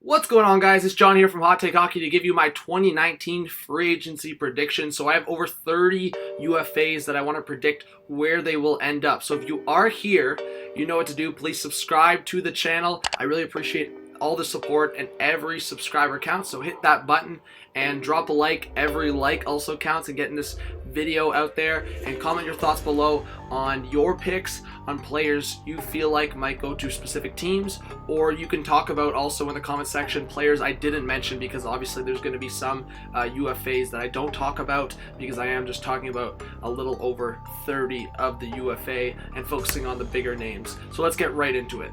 What's going on, guys? It's John here from Hot Take Hockey to give you my 2019 free agency prediction. So I have over 30 UFAs that I want to predict where they will end up. So if you are here, you know what to do. Please subscribe to the channel. I really appreciate all the support, and every subscriber counts. So hit that button and drop a like. Every like also counts in getting this video out there, and comment your thoughts below on your picks on players you feel like might go to specific teams, or you can talk about also in the comment section players I didn't mention, because obviously there's going to be some UFAs that I don't talk about because I am just talking about a little over 30 of the UFA and focusing on the bigger names. So let's get right into it.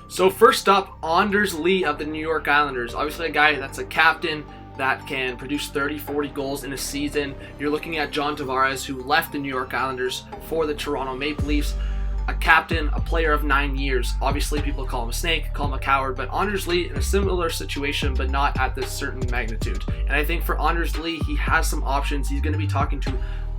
So first up, Anders Lee of the New York Islanders. Obviously a guy that's a captain that can produce 30-40 goals in a season. You're looking at John Tavares, who left the New York Islanders for the Toronto Maple Leafs. A captain, a player of 9 years. Obviously people call him a snake, call him a coward, but Anders Lee in a similar situation, but not at this certain magnitude. And I think for Anders Lee, he has some options. He's going to be talking to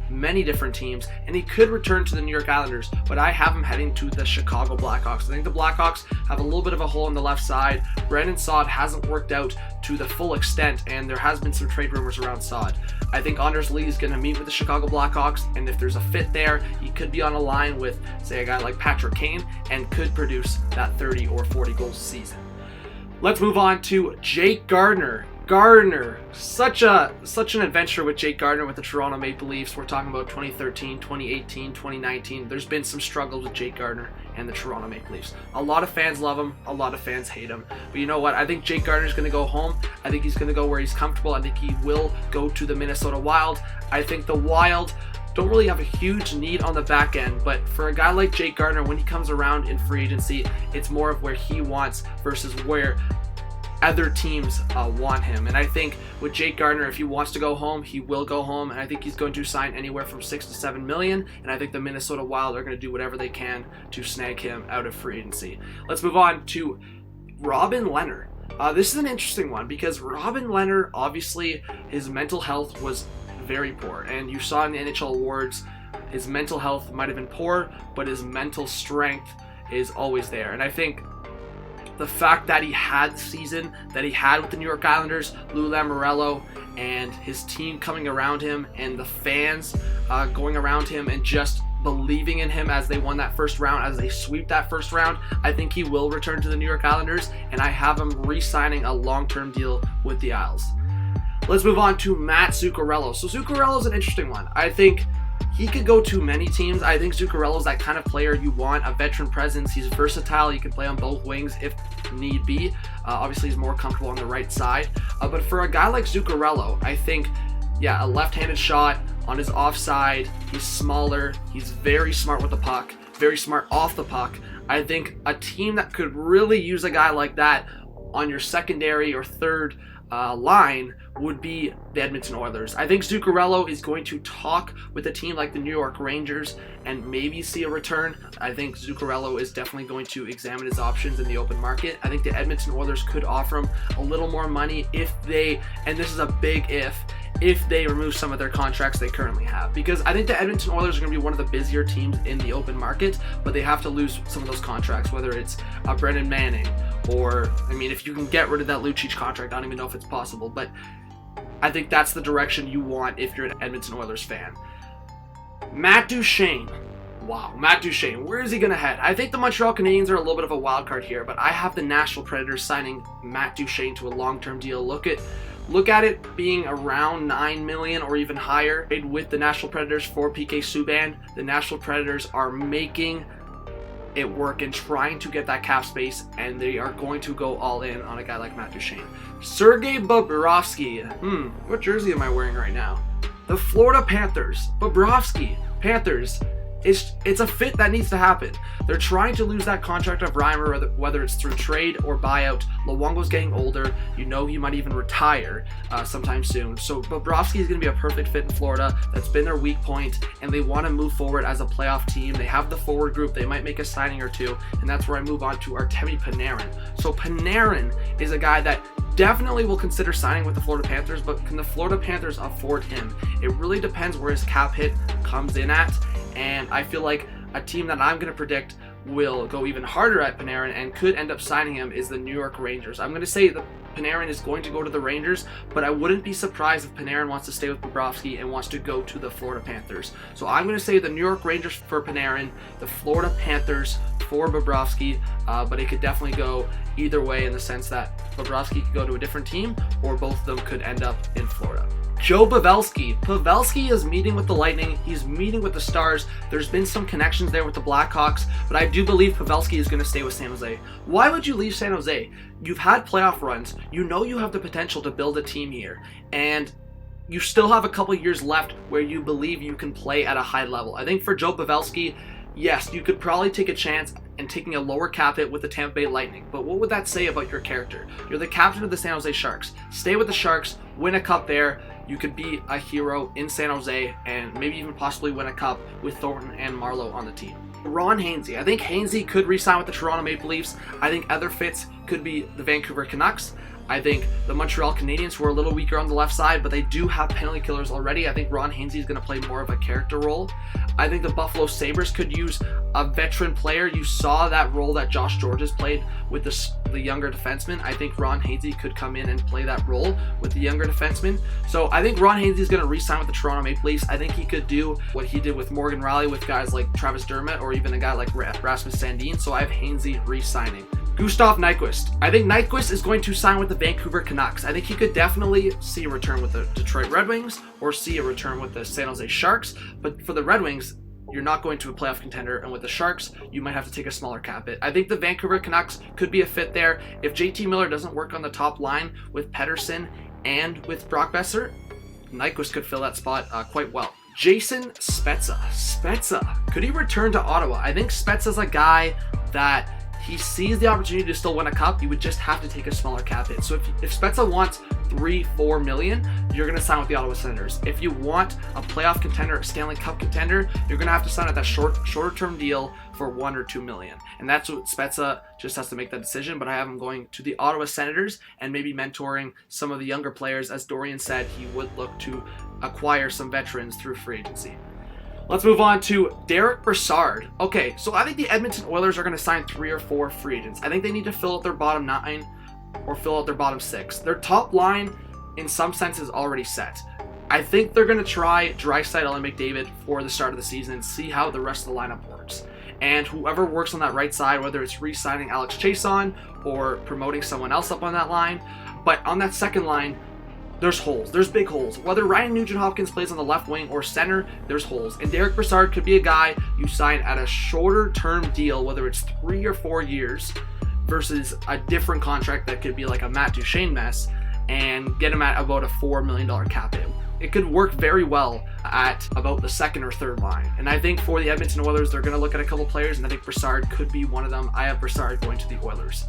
many different teams, and he could return to the New York Islanders, but I have him heading to the Chicago Blackhawks. I think the Blackhawks have a little bit of a hole on the left side. Brandon Saad hasn't worked out to the full extent, and there has been some trade rumors around Saad. I think Anders Lee is going to meet with the Chicago Blackhawks, and if there's a fit there, he could be on a line with, say, a guy like Patrick Kane, and could produce that 30 or 40 goals a season. Let's move on to Jake Gardiner. Such an adventure with Jake Gardiner with the Toronto Maple Leafs. We're talking about 2013, 2018, 2019. There's been some struggles with Jake Gardiner and the Toronto Maple Leafs. A lot of fans love him, a lot of fans hate him. But you know what? I think Jake Gardiner's going to go home. I think he's going to go where he's comfortable. I think he will go to the Minnesota Wild. I think the Wild don't really have a huge need on the back end, but for a guy like Jake Gardiner, when he comes around in free agency, it's more of where he wants versus where other teams want him. And I think with Jake Gardiner, if he wants to go home, he will go home, and I think he's going to sign anywhere from $6 to $7 million, and I think the Minnesota Wild are going to do whatever they can to snag him out of free agency. Let's move on to Robin Lehner. This is an interesting one because Robin Lehner, obviously his mental health was very poor, and you saw in the NHL awards his mental health might have been poor, but his mental strength is always there. And I think the fact that he had the season that he had with the New York Islanders, Lou Lamoriello, and his team coming around him, and the fans going around him and just believing in him as they won that first round, as they sweep that first round, I think he will return to the New York Islanders, and I have him re-signing a long-term deal with the Isles. Let's move on to Matt Zuccarello. So Zuccarello is an interesting one. I think he could go to many teams. I think Zuccarello is that kind of player you want, a veteran presence. He's versatile. He can play on both wings if need be. Obviously, he's more comfortable on the right side. But for a guy like Zuccarello, I think, yeah, a left-handed shot on his offside. He's smaller. He's very smart with the puck, very smart off the puck. I think a team that could really use a guy like that on your secondary or third line would be the Edmonton Oilers. I think Zuccarello is going to talk with a team like the New York Rangers and maybe see a return. I think Zuccarello is definitely going to examine his options in the open market. I think the Edmonton Oilers could offer him a little more money if they, and this is a big if they remove some of their contracts they currently have. Because I think the Edmonton Oilers are going to be one of the busier teams in the open market, but they have to lose some of those contracts, whether it's Brendan Manning, or, I mean, if you can get rid of that Lucic contract, I don't even know if it's possible, but I think that's the direction you want if you're an Edmonton Oilers fan. Matt Duchene. Wow, Matt Duchene. Where is he going to head? I think the Montreal Canadiens are a little bit of a wild card here, but I have the Nashville Predators signing Matt Duchene to a long-term deal. Look at it being around $9 million or even higher with the Nashville Predators for PK Subban. The Nashville Predators are making it work and trying to get that cap space, and they are going to go all in on a guy like Matt Duchene. Sergei Bobrovsky. What jersey am I wearing right now? The Florida Panthers. Bobrovsky. Panthers. It's a fit that needs to happen. They're trying to lose that contract of Reimer, whether it's through trade or buyout. Luongo's getting older. You know he might even retire sometime soon. So Bobrovsky is going to be a perfect fit in Florida. That's been their weak point, and they want to move forward as a playoff team. They have the forward group. They might make a signing or two, and that's where I move on to Artemi Panarin. So Panarin is a guy that definitely will consider signing with the Florida Panthers, but can the Florida Panthers afford him? It really depends where his cap hit comes in at, and I feel like a team that I'm going to predict will go even harder at Panarin and could end up signing him is the New York Rangers. I'm going to say that Panarin is going to go to the Rangers, but I wouldn't be surprised if Panarin wants to stay with Bobrovsky and wants to go to the Florida Panthers. So I'm going to say the New York Rangers for Panarin, the Florida Panthers for Bobrovsky, but it could definitely go either way in the sense that Bobrovsky could go to a different team or both of them could end up in Florida. Joe Pavelski. Pavelski is meeting with the Lightning. He's meeting with the Stars. There's been some connections there with the Blackhawks, but I do believe Pavelski is going to stay with San Jose. Why would you leave San Jose? You've had playoff runs. You know you have the potential to build a team here, and you still have a couple years left where you believe you can play at a high level. I think for Joe Pavelski, yes, you could probably take a chance in taking a lower cap hit with the Tampa Bay Lightning, but what would that say about your character? You're the captain of the San Jose Sharks. Stay with the Sharks, win a cup there. You could be a hero in San Jose and maybe even possibly win a cup with Thornton and Marleau on the team. Ron Hainsey. I think Hainsey could re-sign with the Toronto Maple Leafs. I think other fits could be the Vancouver Canucks. I think the Montreal Canadiens, who are a little weaker on the left side, but they do have penalty killers already. I think Ron Hainsey is going to play more of a character role. I think the Buffalo Sabres could use a veteran player. You saw that role that Josh Georges played with the younger defenseman. I think Ron Hainsey could come in and play that role with the younger defenseman. So I think Ron Hainsey is going to re-sign with the Toronto Maple Leafs. I think he could do what he did with Morgan Rielly with guys like Travis Dermott or even a guy like Rasmus Sandin. So I have Hainsey re-signing. Gustav Nyquist. I think Nyquist is going to sign with the Vancouver Canucks. I think he could definitely see a return with the Detroit Red Wings or see a return with the San Jose Sharks. But for the Red Wings, you're not going to a playoff contender, and with the Sharks, you might have to take a smaller cap hit. I think the Vancouver Canucks could be a fit there. If JT Miller doesn't work on the top line with Pettersson and with Brock Besser, Nyquist could fill that spot quite well. Jason Spezza. Could he return to Ottawa? I think Spezza's a guy that he sees the opportunity to still win a cup. You would just have to take a smaller cap hit. So if Spezza wants $3-4 million, you're going to sign with the Ottawa Senators. If you want a playoff contender, a Stanley Cup contender, you're going to have to sign at that shorter term deal for $1 or $2 million. And that's what Spezza just has to make that decision. But I have him going to the Ottawa Senators and maybe mentoring some of the younger players. As Dorian said, he would look to acquire some veterans through free agency. Let's move on to Derek Brassard. Okay, so I think the Edmonton Oilers are going to sign 3 or 4 free agents. I think they need to fill out their bottom 9 or fill out their bottom 6. Their top line, in some sense, is already set. I think they're going to try Draisaitl and McDavid for the start of the season and see how the rest of the lineup works. And whoever works on that right side, whether it's re-signing Alex Chiasson or promoting someone else up on that line, but on that second line, there's holes. There's big holes. Whether Ryan Nugent-Hopkins plays on the left wing or center, there's holes. And Derek Brassard could be a guy you sign at a shorter term deal, whether it's 3 or 4 years, versus a different contract that could be like a Matt Duchene mess, and get him at about a $4 million cap hit. It could work very well at about the second or third line. And I think for the Edmonton Oilers, they're going to look at a couple players, and I think Brassard could be one of them. I have Brassard going to the Oilers.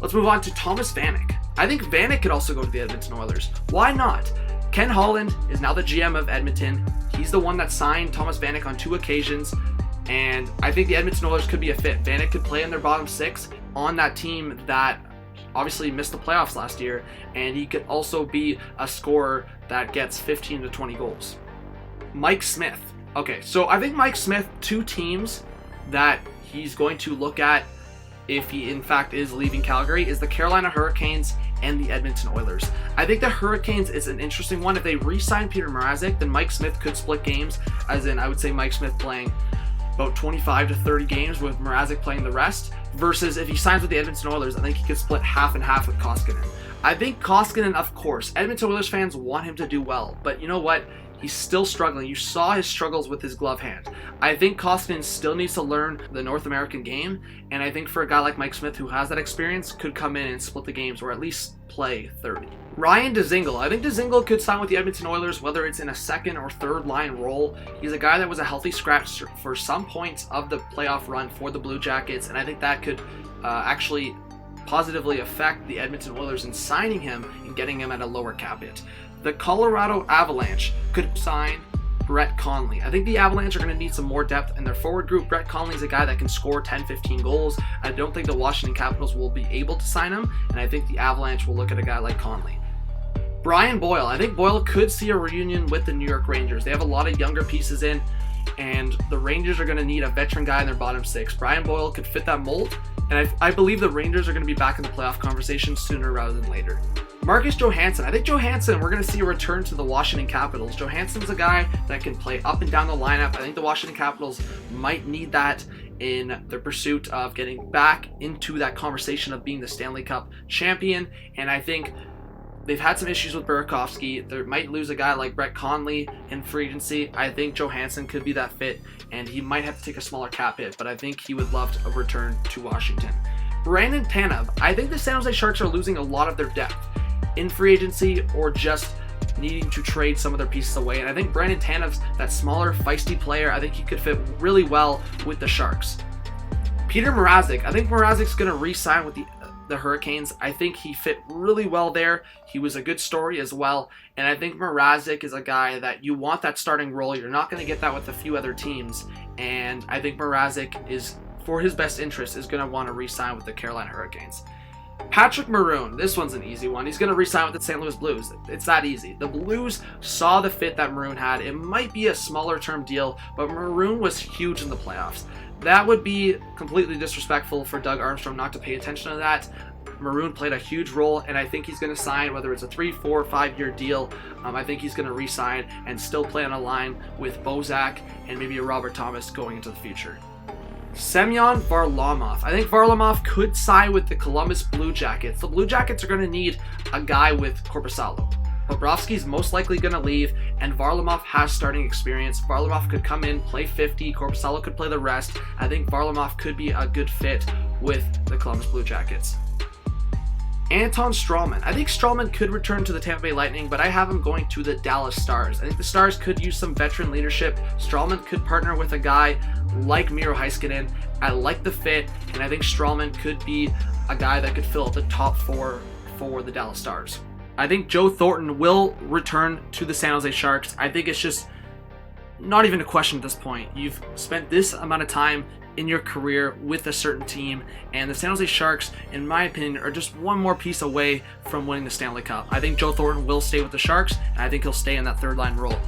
Let's move on to Thomas Vanek. I think Vanek could also go to the Edmonton Oilers. Why not? Ken Holland is now the GM of Edmonton. He's the one that signed Thomas Vanek on 2 occasions, and I think the Edmonton Oilers could be a fit. Vanek could play in their bottom 6 on that team that obviously missed the playoffs last year, and he could also be a scorer that gets 15 to 20 goals. Mike Smith. Okay, so I think Mike Smith, 2 teams that he's going to look at if he in fact is leaving Calgary is the Carolina Hurricanes and the Edmonton Oilers. I think the Hurricanes is an interesting one. If they re-sign Peter Mrazek, then Mike Smith could split games, as in I would say Mike Smith playing about 25 to 30 games with Mrazek playing the rest, versus if he signs with the Edmonton Oilers, I think he could split half and half with Koskinen. I think Koskinen, of course, Edmonton Oilers fans want him to do well, but you know what? He's still struggling. You saw his struggles with his glove hand. I think Koskinen still needs to learn the North American game, and I think for a guy like Mike Smith who has that experience, could come in and split the games or at least play 30. Ryan Dzingel. I think Dzingel could sign with the Edmonton Oilers, whether it's in a second or third line role. He's a guy that was a healthy scratch for some points of the playoff run for the Blue Jackets, and I think that could actually positively affect the Edmonton Oilers in signing him and getting him at a lower cap hit. The Colorado Avalanche could sign Brett Conley. I think the Avalanche are going to need some more depth in their forward group. Brett Conley is a guy that can score 10-15 goals. I don't think the Washington Capitals will be able to sign him, and I think the Avalanche will look at a guy like Conley. Brian Boyle. I think Boyle could see a reunion with the New York Rangers. They have a lot of younger pieces in. and the Rangers are going to need a veteran guy in their bottom six. Brian Boyle could fit that mold, and I believe the Rangers are going to be back in the playoff conversation sooner rather than later. Marcus Johansson. I think Johansson, we're going to see a return to the Washington Capitals. Johansson's a guy that can play up and down the lineup. I think the Washington Capitals might need that in their pursuit of getting back into that conversation of being the Stanley Cup champion. And I think they've had some issues with Burakovsky. They might lose a guy like Brett Conley in free agency. I think Johansson could be that fit, and he might have to take a smaller cap hit, but I think he would love a return to Washington. Brandon Tanev. I think the San Jose Sharks are losing a lot of their depth in free agency or just needing to trade some of their pieces away. And I think Brandon Tanev's that smaller, feisty player. I think he could fit really well with the Sharks. Peter Mrazek. I think Mrazek's going to re-sign with the Hurricanes. I think he fit really well there. He was a good story as well. And I think Mrazek is a guy that you want that starting role. You're not going to get that with a few other teams. And I think Mrazek is, for his best interest, is going to want to re-sign with the Carolina Hurricanes. Patrick Maroon, this one's an easy one. He's going to re-sign with the St. Louis Blues. It's that easy. The Blues saw the fit that Maroon had. It might be a smaller term deal, but Maroon was huge in the playoffs. That would be completely disrespectful for Doug Armstrong not to pay attention to that. Maroon played a huge role, and I think he's going to sign, whether it's a 3, 4, 5-year deal. I think he's going to re-sign and still play on a line with Bozak and maybe a Robert Thomas going into the future. Semyon Varlamov. I think Varlamov could sign with the Columbus Blue Jackets. The Blue Jackets are going to need a guy with Korpisalo. Bobrovsky's most likely going to leave, and Varlamov has starting experience. Varlamov could come in, play 50. Korpisalo could play the rest. I think Varlamov could be a good fit with the Columbus Blue Jackets. Anton Strawman. I think Strawman could return to the Tampa Bay Lightning, but I have him going to the Dallas Stars. I think the Stars could use some veteran leadership. Strawman could partner with a guy like Miro Heiskanen. I like the fit, and I think Strawman could be a guy that could fill the top 4 for the Dallas Stars. I think Joe Thornton will return to the San Jose Sharks. I think it's just not even a question at this point. You've spent this amount of time in your career with a certain team, and the San Jose Sharks, in my opinion, are just one more piece away from winning the Stanley Cup. I think Joe Thornton will stay with the Sharks, and I think he'll stay in that third line role.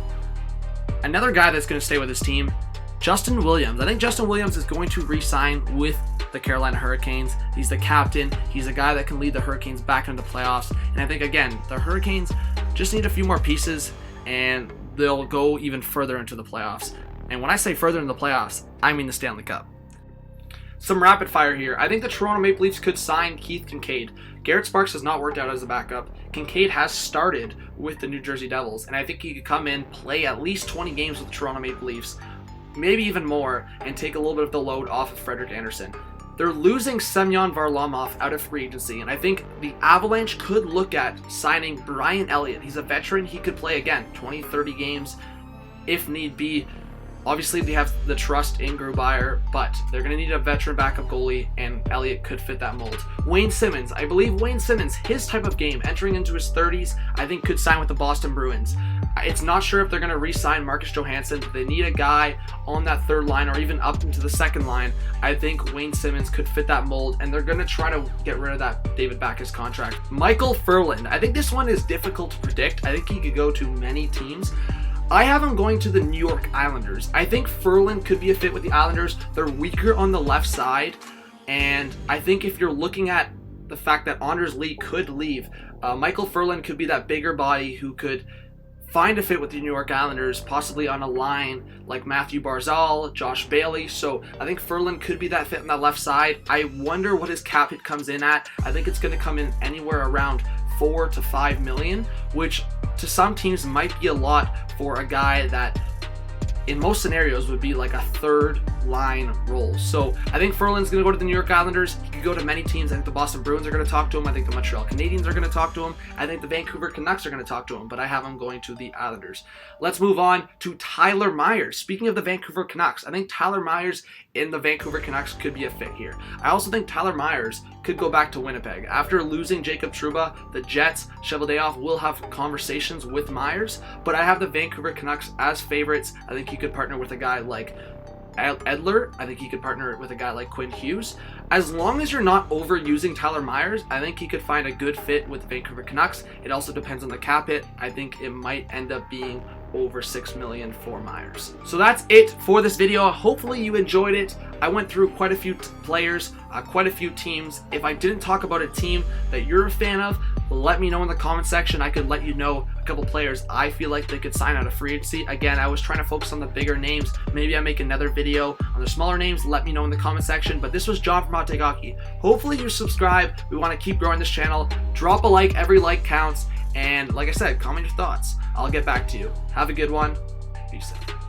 Another guy that's going to stay with his team, Justin Williams. I think Justin Williams is going to re-sign with the Carolina Hurricanes. He's the captain. He's a guy that can lead the Hurricanes back into the playoffs. And I think, again, the Hurricanes just need a few more pieces, and they'll go even further into the playoffs. And when I say further into the playoffs, I mean the Stanley Cup. Some rapid fire here. I think the Toronto Maple Leafs could sign Keith Kincaid. Garrett Sparks has not worked out as a backup. Kincaid has started with the New Jersey Devils, and I think he could come in, play at least 20 games with the Toronto Maple Leafs, maybe even more, and take a little bit of the load off of Frederik Andersen. They're losing Semyon Varlamov out of free agency, and I think the Avalanche could look at signing Brian Elliott. He's a veteran. He could play, again, 20, 30 games if need be. Obviously, they have the trust in Grubauer, but they're going to need a veteran backup goalie, and Elliott could fit that mold. Wayne Simmons. I believe Wayne Simmons, his type of game, entering into his 30s, I think could sign with the Boston Bruins. It's not sure if they're going to re-sign Marcus Johansson. They need a guy on that third line or even up into the second line. I think Wayne Simmons could fit that mold, and they're going to try to get rid of that David Backes contract. Michael Ferland. I think this one is difficult to predict. I think he could go to many teams. I have him going to the New York Islanders. I think Ferland could be a fit with the Islanders. They're weaker on the left side, and I think if you're looking at the fact that Anders Lee could leave, Michael Ferland could be that bigger body who could find a fit with the New York Islanders, possibly on a line like Matthew Barzal, Josh Bailey. So I think Ferland could be that fit on that left side. I wonder what his cap hit comes in at. I think it's going to come in anywhere around $4 to $5 million, which to some teams might be a lot for a guy that in most scenarios would be like a third line role. So I think Ferland's going to go to the New York Islanders. He could go to many teams. I think the Boston Bruins are going to talk to him. I think the Montreal Canadiens are going to talk to him. I think the Vancouver Canucks are going to talk to him, but I have him going to the Islanders. Let's move on to Tyler Myers. Speaking of the Vancouver Canucks, I think Tyler Myers in the Vancouver Canucks could be a fit here. I also think Tyler Myers could go back to Winnipeg. After losing Jacob Trouba, the Jets, Cheveldayoff will have conversations with Myers, but I have the Vancouver Canucks as favorites. I think he could partner with a guy like Edler. I think he could partner with a guy like Quinn Hughes. As long as you're not overusing Tyler Myers, I think he could find a good fit with the Vancouver Canucks. It also depends on the cap hit. I think it might end up being over $6 million for Myers. So that's it for this video. Hopefully you enjoyed it. I went through quite a few players, quite a few teams. If I didn't talk about a team that you're a fan of, let me know in the comment section. I could let you know a couple players I feel like they could sign out of free agency. Again, I was trying to focus on the bigger names. Maybe I make another video on the smaller names. Let me know in the comment section. But this was John from Hot Take Hockey. Hopefully you subscribe. We want to keep growing this channel. Drop a like. Every like counts. And like I said, comment your thoughts. I'll get back to you. Have a good one. Peace out.